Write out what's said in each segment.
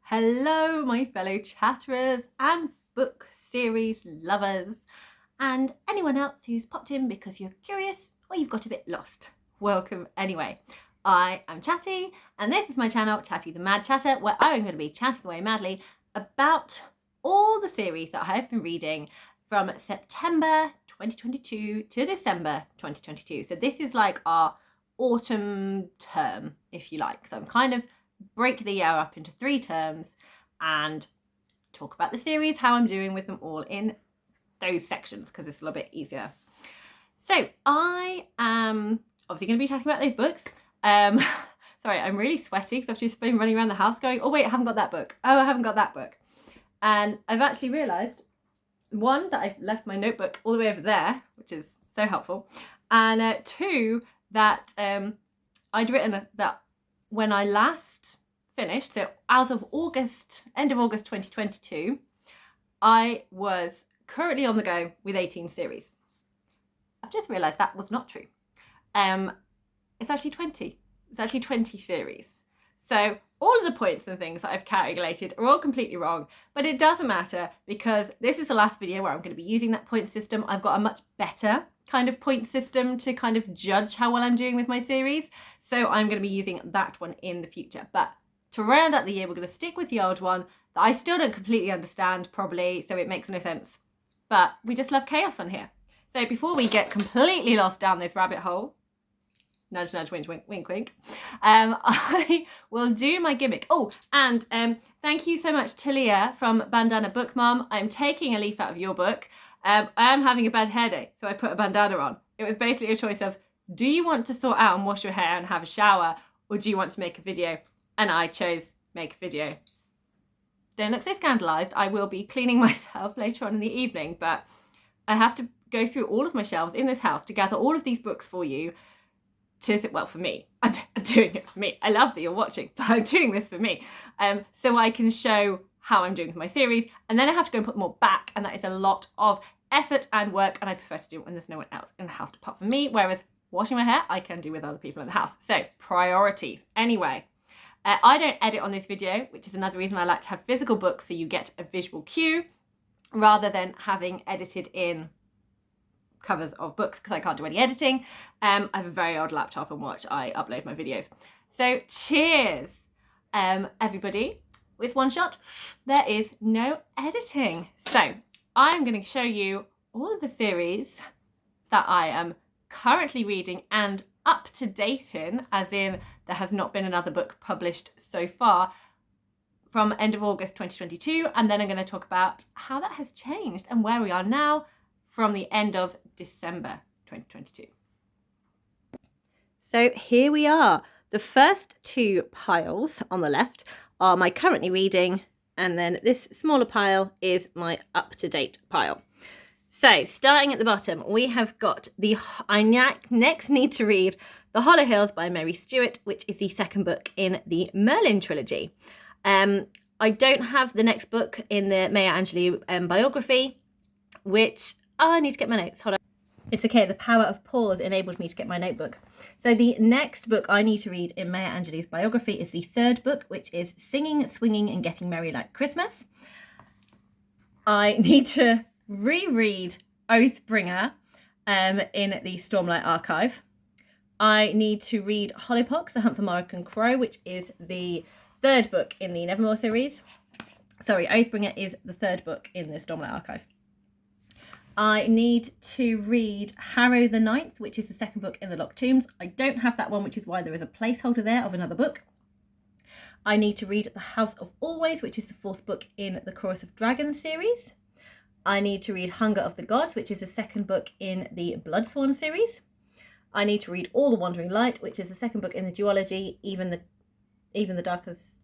Hello, my fellow chatterers and book series lovers, and anyone else who's popped in because you're curious or you've got a bit lost. Welcome anyway. I am Chatty, and this is my channel, Chatty the Mad Chatter, where I'm going to be chatting away madly about all the series that I have been reading from September 2022 to December 2022. So this is like our autumn term, if you like. So I'm kind of break the year up into 3 terms and talk about the series, how I'm doing with them all in those sections, because it's a little bit easier. So I am obviously going to be talking about those books. Sorry, I'm really sweaty because I've just been running around the house going, oh wait, I haven't got that book. Oh, I haven't got that book. And I've actually realised, one, that I've left my notebook all the way over there, which is so helpful. And 2, that I'd written that when I last finished, so as of August, end of August 2022, I was currently on the go with 18 series. I've just realised that was not true. It's actually 20. It's actually 20 series. So all of the points and things that I've calculated are all completely wrong, but it doesn't matter because this is the last video where I'm going to be using that point system. I've got a much better kind of point system to kind of judge how well I'm doing with my series. So I'm going to be using that one in the future. But to round out the year, we're going to stick with the old one that I still don't completely understand probably, so it makes no sense. But we just love chaos on here. So before we get completely lost down this rabbit hole, nudge, nudge, wink, wink, wink, wink, I will do my gimmick. Oh, and thank you so much, Tallia from Bandana Book Mom. I'm taking a leaf out of your book. I am having a bad hair day, so I put a bandana on. It was basically a choice of, do you want to sort out and wash your hair and have a shower, or do you want to make a video? And I chose make a video. Don't look so scandalised. I will be cleaning myself later on in the evening, but I have to go through all of my shelves in this house to gather all of these books for you. Well, for me. I'm doing it for me. I love that you're watching, but I'm doing this for me. So I can show how I'm doing with my series, and then I have to go and put them all back, and that is a lot of effort and work, and I prefer to do it when there's no one else in the house apart from me, whereas washing my hair I can do with other people in the house. So priorities. Anyway, I don't edit on this video, which is another reason I like to have physical books, so you get a visual cue rather than having edited in covers of books, because I can't do any editing. I have a very old laptop on which I upload my videos. So cheers, everybody. With one shot, there is no editing. So I'm going to show you all of the series that I am currently reading and up to date in, as in there has not been another book published so far from end of August 2022. And then I'm going to talk about how that has changed and where we are now from the end of December 2022. So here we are. The first 2 piles on the left are my currently reading, and then this smaller pile is my up-to-date pile. So starting at the bottom, we have got I next need to read The Hollow Hills by Mary Stewart, which is the 2nd book in the Merlin trilogy. I don't have the next book in the Maya Angelou biography, which I need to get my notes. Hold on. It's okay, the power of pause enabled me to get my notebook. So the next book I need to read in Maya Angelou's biography is the 3rd book, which is Singing, Swinging and Getting Merry Like Christmas. I need to reread Oathbringer in the Stormlight Archive. I need to read Hollowpox, The Hunt for Morrigan Crow, which is the 3rd book in the Nevermore series. Sorry, Oathbringer is the 3rd book in the Stormlight Archive. I need to read Harrow the Ninth, which is the 2nd book in the Locked Tombs. I don't have that one, which is why there is a placeholder there of another book. I need to read The House of Always, which is the 4th book in the Chorus of Dragons series. I need to read Hunger of the Gods, which is the 2nd book in the Bloodsworn series. I need to read All the Wandering Light, which is the 2nd book in the Duology, even the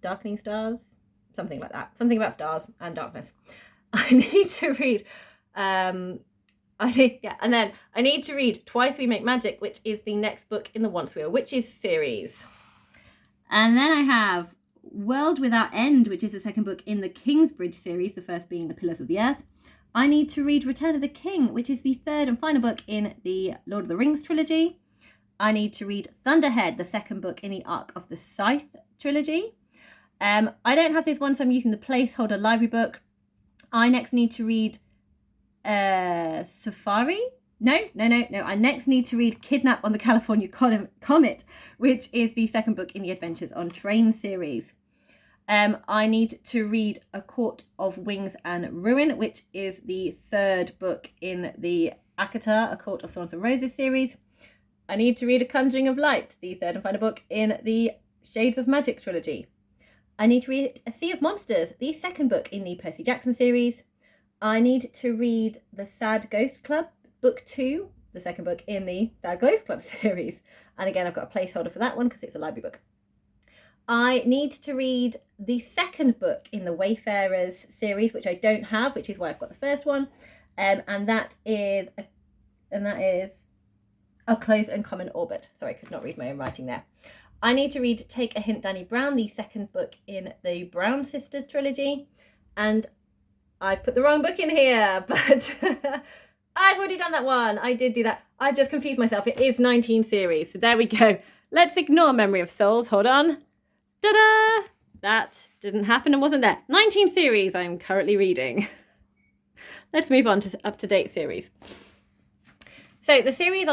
Darkening Stars, something like that. Something about stars and darkness. I need to read and then I need to read Twice We Make Magic, which is the next book in the Once We Are Witches series. And then I have World Without End, which is the 2nd book in the Kingsbridge series, the first being The Pillars of the Earth. I need to read Return of the King, which is the 3rd and final book in the Lord of the Rings trilogy. I need to read Thunderhead, the 2nd book in the Arc of the Scythe trilogy. I don't have this one, so I'm using the placeholder library book. I next need to read Safari. No. I next need to read Kidnap on the California Comet, which is the second book in the Adventures on Train series. I need to read A Court of Wings and Ruin, which is the third book in the Akata, A Court of Thorns and Roses series. I need to read A Conjuring of Light, the third and final book in the Shades of Magic trilogy. I need to read A Sea of Monsters, the second book in the Percy Jackson series. I need to read The Sad Ghost Club, book 2, the second book in the Sad Ghost Club series. And again, I've got a placeholder for that one because it's a library book. I need to read the second book in the Wayfarers series, which I don't have, which is why I've got the first one. And that is A Close and Common Orbit. Sorry, I could not read my own writing there. I need to read Take a Hint, Danny Brown, the second book in the Brown Sisters trilogy. And I've put the wrong book in here, but I've already done that one. I did do that. I've just confused myself. It is 19 series. So there we go. Let's ignore Memory of Souls. Hold on. Ta-da! That didn't happen and wasn't there. 19 series I'm currently reading. Let's move on to up-to-date series. So the series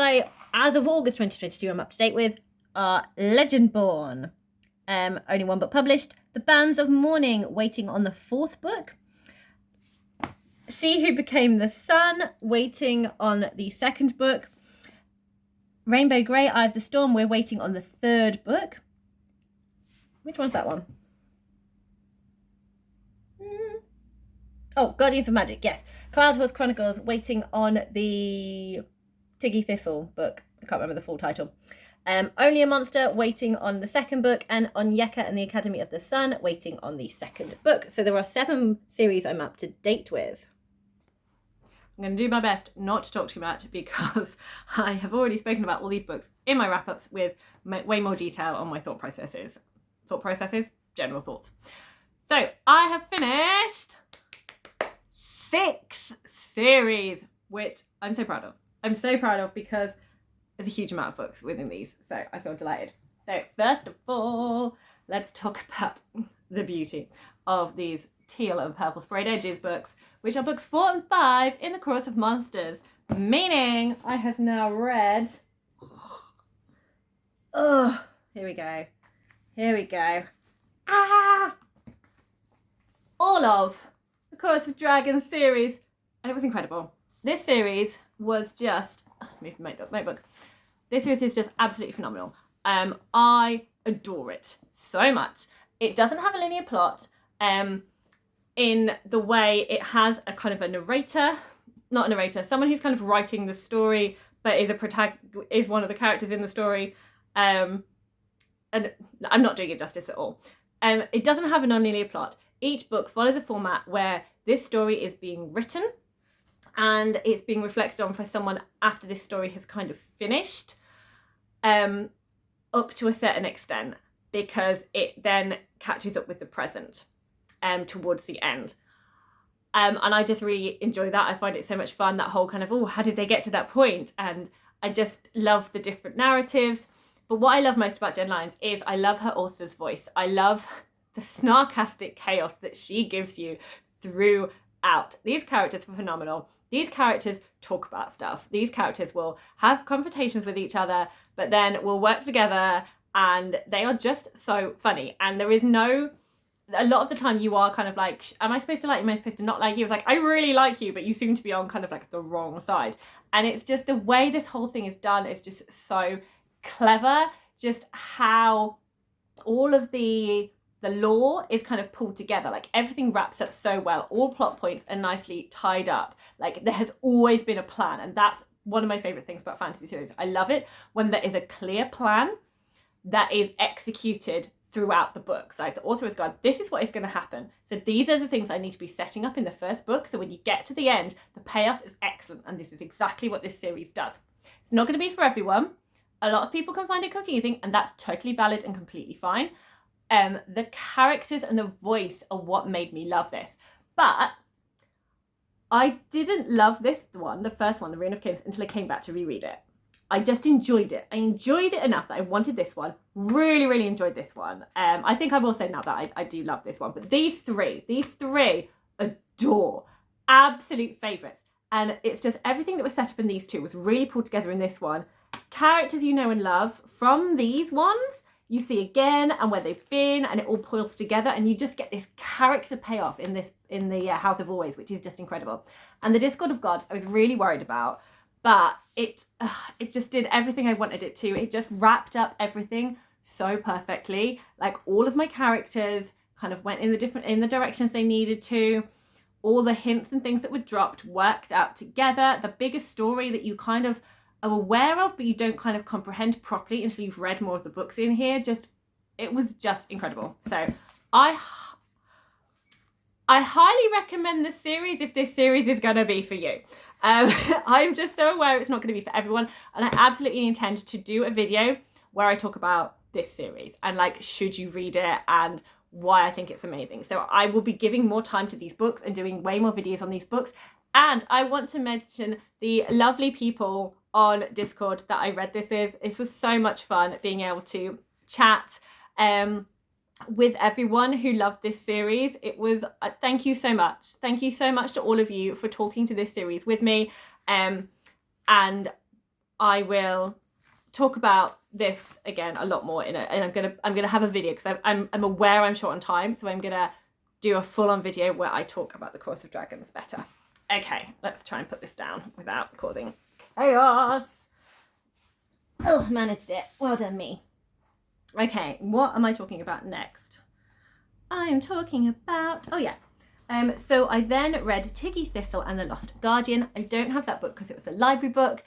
as of August 2022, I'm up to date with are Legendborn. Only one book published. The Bands of Mourning, waiting on the fourth book. She Who Became the Sun, waiting on the second book. Rainbow Grey, Eye of the Storm, we're waiting on the third book. Which one's that one? Oh, Guardians of Magic, yes. Cloud Horse Chronicles, waiting on the Tiggy Thistle book. I can't remember the full title. Only a Monster, waiting on the second book, and Onyeka and the Academy of the Sun, waiting on the second book. So there are 7 series I'm up to date with. I'm going to do my best not to talk too much because I have already spoken about all these books in my wrap-ups with way more detail on my thought processes, general thoughts. So I have finished 6 series, which I'm so proud of. I'm so proud of because there's a huge amount of books within these, so I feel delighted. So first of all, let's talk about the beauty of these teal and purple sprayed edges books, which are books 4 and 5 in the Chorus of Monsters, meaning I have now read... Oh, here we go. All of the Chorus of Dragons series, and it was incredible. This series was just... Move my notebook. This series is just absolutely phenomenal. I adore it so much. It doesn't have a linear plot in the way it has a kind of a narrator, not a narrator, someone who's kind of writing the story, but is one of the characters in the story. And I'm not doing it justice at all. It doesn't have a non-linear plot. Each book follows a format where this story is being written and it's being reflected on for someone after this story has kind of finished, up to a certain extent, because it then catches up with the present towards the end. And I just really enjoy that. I find it so much fun, that whole kind of, oh, how did they get to that point? And I just love the different narratives. But what I love most about Jen Lyons is I love her author's voice. I love the snarkastic chaos that she gives you throughout. These characters are phenomenal. These characters talk about stuff. These characters will have confrontations with each other, but then will work together, and they are just so funny. And there is no... A lot of the time you are kind of like, am I supposed to like you? Am I supposed to not like you? It's like, I really like you, but you seem to be on kind of like the wrong side. And it's just the way this whole thing is done is just so clever. Just how all of the lore is kind of pulled together. Like everything wraps up so well. All plot points are nicely tied up. Like there has always been a plan. And that's one of my favorite things about fantasy series. I love it when there is a clear plan that is executed throughout the books. Like the author has gone, this is what is going to happen. So these are the things I need to be setting up in the first book. So when you get to the end, the payoff is excellent. And this is exactly what this series does. It's not going to be for everyone. A lot of people can find it confusing, and that's totally valid and completely fine. The characters and the voice are what made me love this. But I didn't love this one, the first one, The Rune of Kings, until I came back to reread it. I just enjoyed it. I enjoyed it enough that I wanted this one. Really, really enjoyed this one. I think I will say now that I do love this one. But these three adore. Absolute favourites. And it's just everything that was set up in these two was really pulled together in this one. Characters you know and love from these ones you see again and where they've been, and it all pulls together, and you just get this character payoff in the House of Always, which is just incredible. And the Discord of Gods I was really worried about, but it just did everything I wanted it to. It just wrapped up everything so perfectly. Like, all of my characters kind of went in the directions they needed to. All the hints and things that were dropped worked out together. The bigger story that you kind of are aware of, but you don't kind of comprehend properly until you've read more of the books in here. It was just incredible. So I highly recommend this series if this series is going to be for you. I'm just so aware it's not going to be for everyone, and I absolutely intend to do a video where I talk about this series and like, should you read it and why I think it's amazing. So I will be giving more time to these books and doing way more videos on these books. And I want to mention the lovely people on Discord that I read this is. It was so much fun being able to chat with everyone who loved this series. It was, thank you so much. Thank you so much to all of you for talking to this series with me. And I will talk about this again a lot more and I'm gonna have a video because I'm aware I'm short on time, so I'm gonna do a full-on video where I talk about the Course of Dragons better. Okay, let's try and put this down without causing chaos. Oh, managed it. Well done, me. Okay, what am I talking about next? I am talking about, oh yeah. So I then read Tiggy, Thistle and the Lost Guardian. I don't have that book because it was a library book.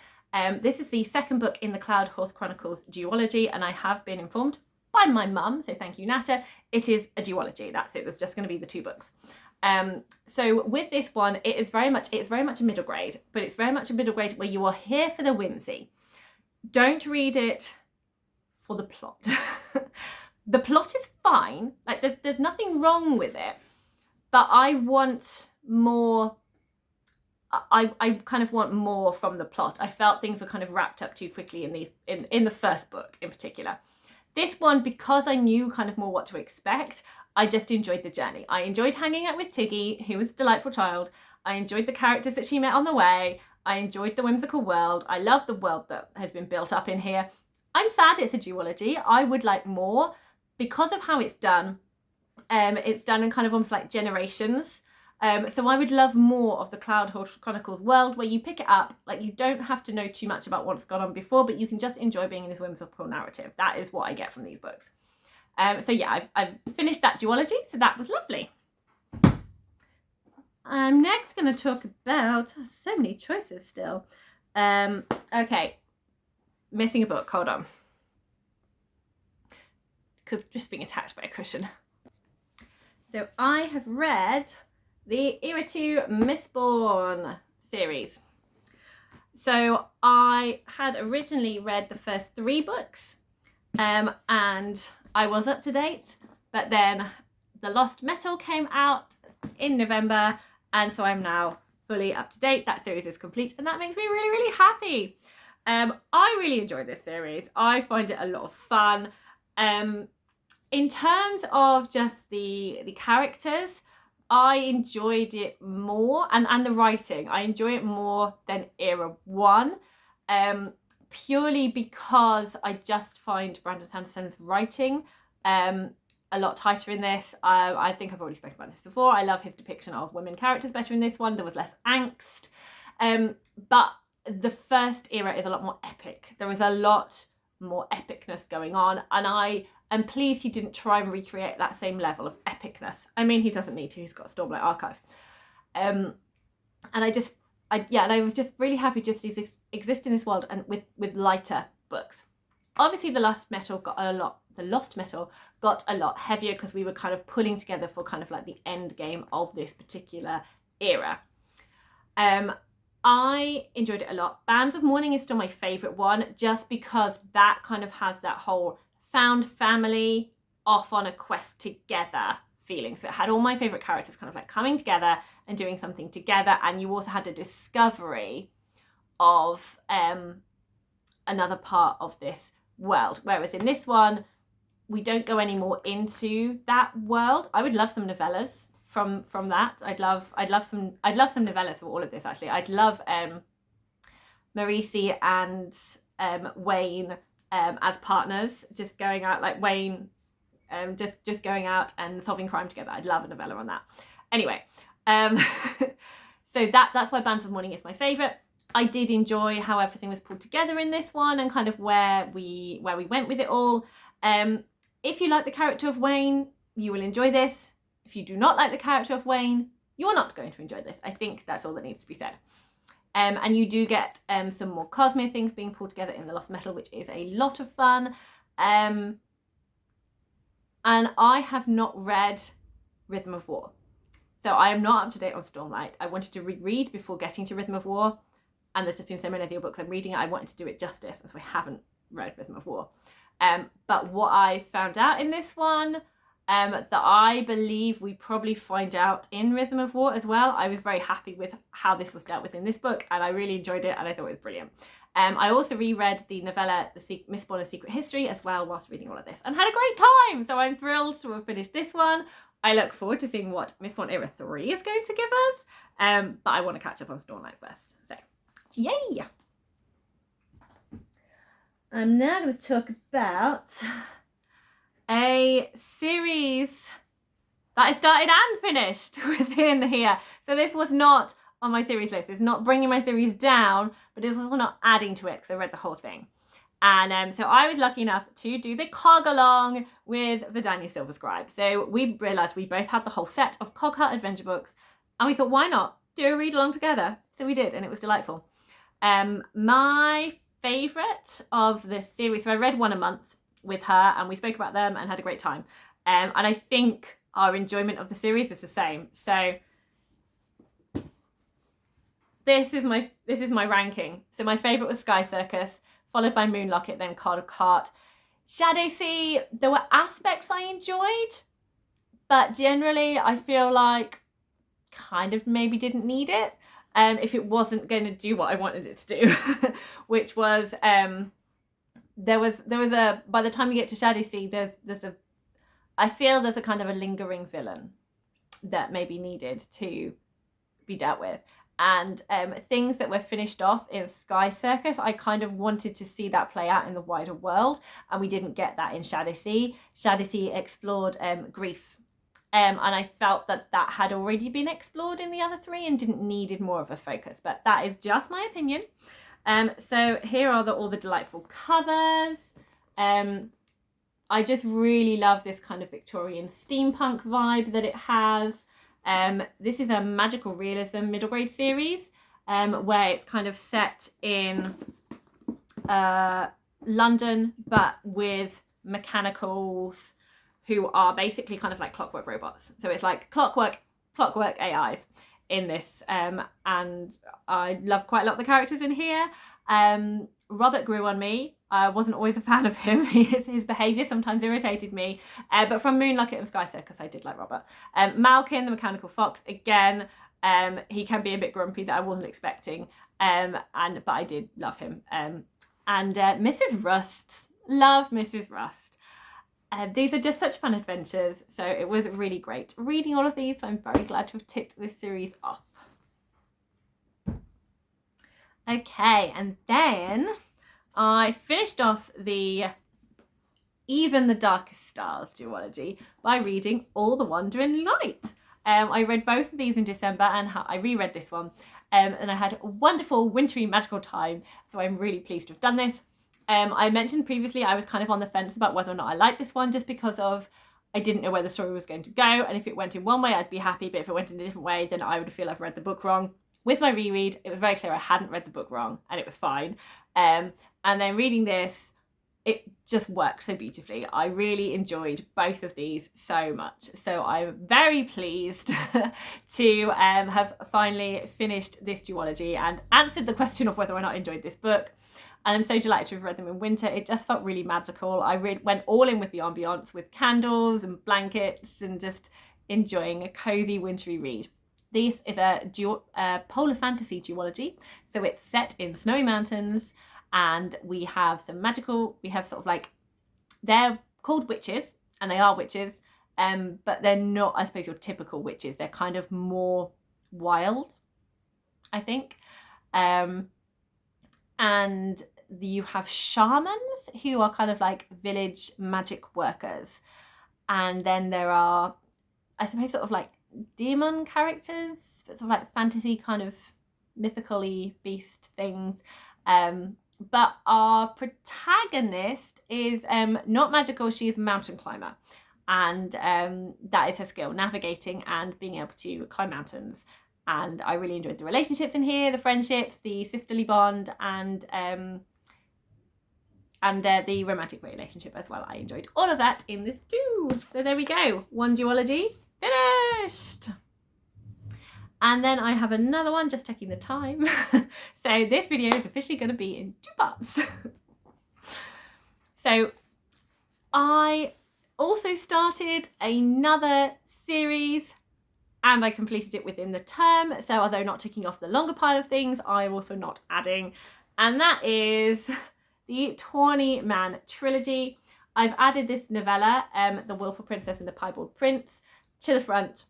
This is the second book in the Cloud Horse Chronicles duology, and I have been informed by my mum, so thank you, Nata, it is a duology. That's it. There's just going to be the two books. So with this one, it's very much a middle grade, but it's very much a middle grade where you are here for the whimsy. Don't read it for the plot. The plot is fine. Like, there's nothing wrong with it, but I want more. I kind of want more from the plot. I felt things were kind of wrapped up too quickly in the first book in particular. This one, because I knew kind of more what to expect, I just enjoyed the journey. I enjoyed hanging out with Tiggy, who was a delightful child. I enjoyed the characters that she met on the way. I enjoyed the whimsical world. I love the world that has been built up in here. I'm sad it's a duology. I would like more because of how it's done. It's done in kind of almost like generations. So I would love more of the Cloud Horse Chronicles world where you pick it up, like you don't have to know too much about what's gone on before, but you can just enjoy being in this whimsical narrative. That is what I get from these books. So yeah, I've finished that duology, so that was lovely. I'm next going to talk about, so many choices still. Okay, missing a book, hold on. Could just being attacked by a cushion. So I have read the Era 2 Mistborn series. So I had originally read the first 3 books and I was up to date, but then The Lost Metal came out in November, and so I'm now fully up to date. That series is complete, and that makes me really, really happy. I really enjoy this series. I find it a lot of fun. In terms of just the characters, I enjoyed it more, and the writing, I enjoy it more than Era 1, purely because I just find Brandon Sanderson's writing a lot tighter in this. I think I've already spoken about this before. I love his depiction of women characters better in this one. There was less angst, but the first Era is a lot more epic. There is a lot more epicness going on, and I am pleased he didn't try and recreate that same level of epicness. I mean, he doesn't need to, he's got a Stormlight archive. And I was just really happy just to exist in this world and with lighter books. Obviously the Lost Metal got a lot heavier because we were kind of pulling together for kind of like the end game of this particular era. I enjoyed it a lot. Bands of Mourning is still my favourite one, just because that kind of has that whole found family off on a quest together feeling. So it had all my favourite characters kind of like coming together and doing something together, and you also had a discovery of another part of this world. Whereas in this one, we don't go any more into that world. I would love some novellas from that. I'd love some novellas for all of this, actually. I'd love Marisi and Wayne as partners, just going out, like Wayne just going out and solving crime together. I'd love a novella on that. Anyway, so that's why Bands of Mourning is my favourite. I did enjoy how everything was pulled together in this one and kind of where we went with it all. If you like the character of Wayne, you will enjoy this. If you do not like the character of Wayne, you're not going to enjoy this. I think that's all that needs to be said. And you do get some more Cosmere things being pulled together in the Lost Metal, which is a lot of fun. And I have not read Rhythm of War. So I am not up to date on Stormlight. I wanted to reread before getting to Rhythm of War. And there's just been so many of the books I'm reading, I wanted to do it justice. And so I haven't read Rhythm of War. But what I found out in this one, that I believe we probably find out in Rhythm of War as well. I was very happy with how this was dealt with in this book, and I really enjoyed it, and I thought it was brilliant. I also reread the novella, Mistborn: A Secret History, as well whilst reading all of this, and had a great time. So I'm thrilled to have finished this one. I look forward to seeing what Mistborn Era 3 is going to give us, but I want to catch up on Stormlight first. So, yay! I'm now going to talk about a series that I started and finished within here. So this was not on my series list. It's not bringing my series down, but it's also not adding to it because I read the whole thing. And so I was lucky enough to do the cog along with Vadania Silverscribe. So we realised we both had the whole set of Cogheart Adventure books, and we thought, why not do a read along together? So we did, and it was delightful. My favourite of the series, so I read one a month with her, and we spoke about them and had a great time. And I think our enjoyment of the series is the same. So this is my ranking. So my favourite was Sky Circus, followed by Moonlocket, then Cogheart. Shadowsea, there were aspects I enjoyed, but generally I feel like kind of maybe didn't need it if it wasn't going to do what I wanted it to do, which was there was a, by the time you get to Shadowsea, I feel there's a kind of a lingering villain that maybe needed to be dealt with. And things that were finished off in Sky Circus, I kind of wanted to see that play out in the wider world, and we didn't get that in Shadowsea. Shadowsea explored grief, and I felt that had already been explored in the other three and needed more of a focus, but that is just my opinion. So here are all the delightful covers. I just really love this kind of Victorian steampunk vibe that it has. This is a magical realism middle grade series where it's kind of set in London, but with mechanicals who are basically kind of like clockwork robots. So it's like clockwork AIs in this, and I love quite a lot of the characters in here. Robert grew on me. I wasn't always a fan of him. His behaviour sometimes irritated me. But from Moonlocket and Sky Circus, I did like Robert. Malkin, the mechanical fox, again, he can be a bit grumpy that I wasn't expecting. But I did love him. And Mrs. Rust. Love Mrs. Rust. These are just such fun adventures. So it was really great reading all of these. So I'm very glad to have ticked this series off. Okay, and then I finished off the Even the Darkest Stars duology by reading All the Wonder and Light. I read both of these in December, and I reread this one, and I had a wonderful wintry magical time, so I'm really pleased to have done this. I mentioned previously I was kind of on the fence about whether or not I liked this one, just because of I didn't know where the story was going to go, and if it went in one way I'd be happy, but if it went in a different way then I would feel I've read the book wrong. With my reread, it was very clear I hadn't read the book wrong, and it was fine. And then reading this, it just worked so beautifully. I really enjoyed both of these so much. So I'm very pleased to have finally finished this duology and answered the question of whether or not I enjoyed this book. And I'm so delighted to have read them in winter. It just felt really magical. I went all in with the ambience, with candles and blankets and just enjoying a cozy wintry read. This is a polar fantasy duology, so it's set in snowy mountains, and we have some magical, we have sort of like, they're called witches, and they are witches, but they're not, I suppose, your typical witches. They're kind of more wild, I think. And you have shamans who are kind of like village magic workers. And then there are, I suppose, sort of like demon characters, but sort of like fantasy kind of mythical-y beast things. But our protagonist is not magical, she is a mountain climber. And that is her skill, navigating and being able to climb mountains. And I really enjoyed the relationships in here, the friendships, the sisterly bond, and the romantic relationship as well. I enjoyed all of that in this too. So there we go, one duology finished. And then I have another one, just checking the time. So this video is officially going to be in 2 parts. So I also started another series and I completed it within the term. So although not ticking off the longer pile of things, I'm also not adding. And that is the Tawny Man Trilogy. I've added this novella, The Wilful Princess and the Piebald Prince, to the front.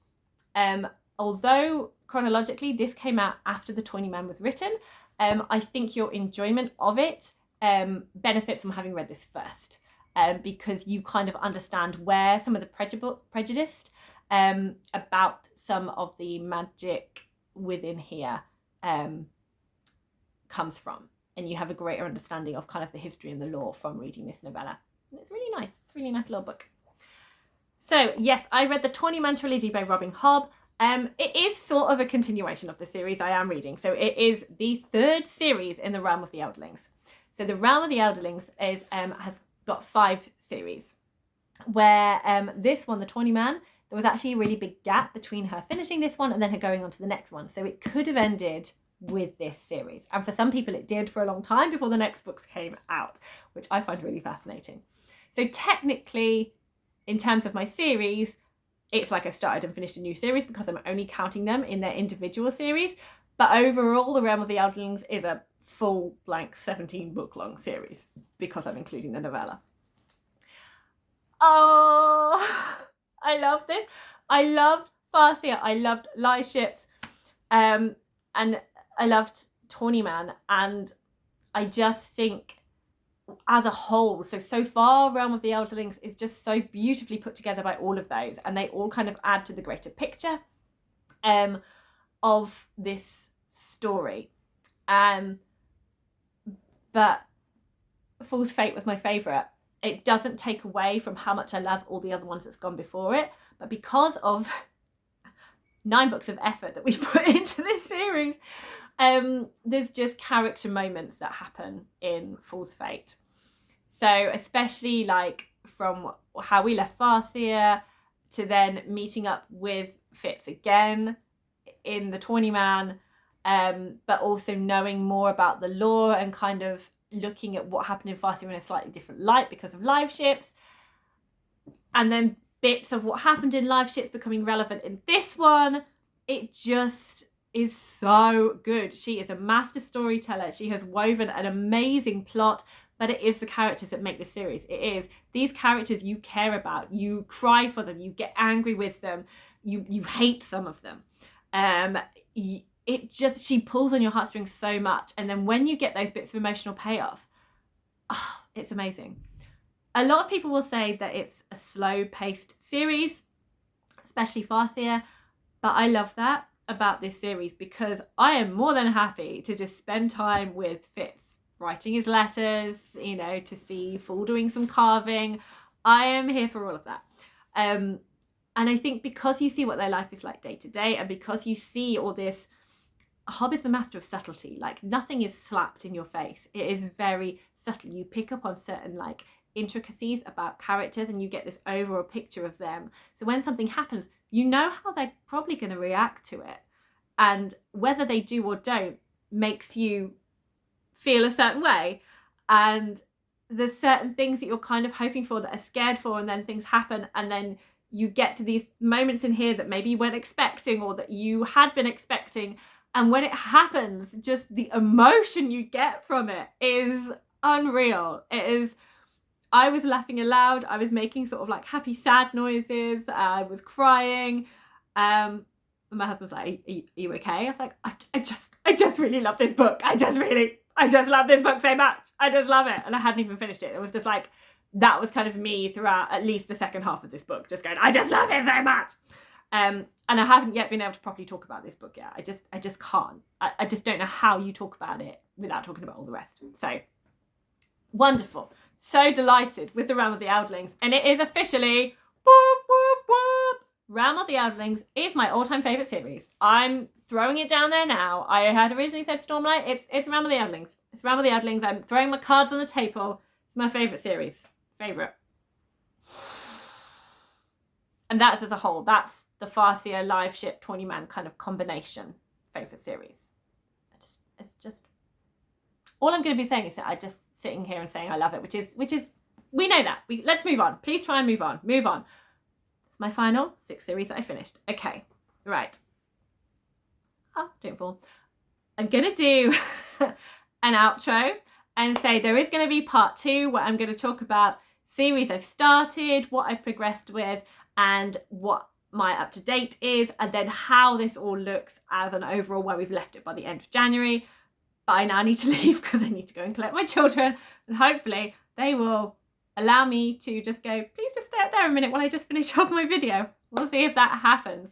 Although chronologically this came out after the Tawny Man was written, I think your enjoyment of it benefits from having read this first, because you kind of understand where some of the prejudice about some of the magic within here comes from, and you have a greater understanding of kind of the history and the lore from reading this novella. And it's really nice. It's a really nice little book. So yes, I read the Tawny Man Trilogy by Robin Hobb. It is sort of a continuation of the series I am reading. So it is the 3rd series in the Realm of the Elderlings. So the Realm of the Elderlings is has got 5 series, where this one, the Tawny Man, there was actually a really big gap between her finishing this one and then her going on to the next one. So it could have ended with this series. And for some people it did for a long time before the next books came out, which I find really fascinating. So technically, in terms of my series, it's like I've started and finished a new series because I'm only counting them in their individual series. But overall, The Realm of the Elderlings is a full blank 17 book long series because I'm including the novella. Oh, I love this. I loved Farseer. I loved Lie Ships. And I loved Tawny Man. And I just think as a whole, so far Realm of the Elderlings is just so beautifully put together by all of those, and they all kind of add to the greater picture of this story. But Fool's Fate was my favourite. It doesn't take away from how much I love all the other ones that's gone before it, but because of 9 books of effort that we've put into this series, there's just character moments that happen in Fool's Fate. So especially like from how we left Farseer to then meeting up with Fitz again in the Tawny Man, but also knowing more about the lore and kind of looking at what happened in Farseer in a slightly different light because of Live Ships, and then bits of what happened in Live Ships becoming relevant in this one. It just is so good. She is a master storyteller. She has woven an amazing plot, but it is the characters that make the series. It is these characters you care about. You cry for them. You get angry with them. You hate some of them. She pulls on your heartstrings so much. And then when you get those bits of emotional payoff, it's amazing. A lot of people will say that it's a slow-paced series, especially Farseer, but I love that about this series because I am more than happy to just spend time with Fitz, writing his letters, to see Fool doing some carving. I am here for all of that. And I think because you see what their life is like day to day, and because you see all this, Hobb is the master of subtlety. Like nothing is slapped in your face. It is very subtle. You pick up on certain like intricacies about characters and you get this overall picture of them. So when something happens, you know how they're probably going to react to it. And whether they do or don't makes you feel a certain way. And there's certain things that you're kind of hoping for that are scared for, and then things happen, and then you get to these moments in here that maybe you weren't expecting or that you had been expecting, And when it happens, just the emotion you get from it is unreal. I was laughing aloud. I was making sort of like happy, sad noises. I was crying. My husband's like, are you okay? I was like, I just really love this book. I just love this book so much. I just love it. And I hadn't even finished it. It was just like, that was kind of me throughout at least the second half of this book, just going, I just love it so much. And I haven't yet been able to properly talk about this book yet. I just can't. I just don't know how you talk about it without talking about all the rest. So wonderful. So delighted with the Realm of the Eldlings. And it is officially, whoop, whoop, whoop. Realm of the Eldlings is my all-time favourite series. I'm throwing it down there now. I had originally said Stormlight. It's Realm of the Eldlings. It's Realm of the Eldlings. I'm throwing my cards on the table. It's my favourite series. Favourite. And that's as a whole. That's the Farseer live ship Tawny Man kind of combination favourite series. It's just all I'm going to be saying is that I just sitting here and saying I love it, which is we know that. Let's move on. Please try and move on. Move on. It's my final 6 series that I finished. Okay, right. Don't fall. I'm going to do an outro and say there is going to be part 2 where I'm going to talk about series I've started, what I've progressed with, and what my up-to-date is, and then how this all looks as an overall where we've left it by the end of January. But I now need to leave because I need to go and collect my children, and hopefully they will allow me to just go, please just stay up there a minute while I just finish off my video. We'll see if that happens.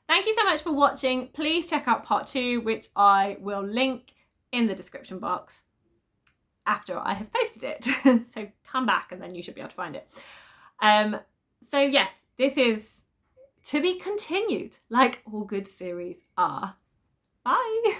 Thank you so much for watching. Please check out part 2, which I will link in the description box after I have posted it. So come back and then you should be able to find it. So yes, this is to be continued, like all good series are. Bye.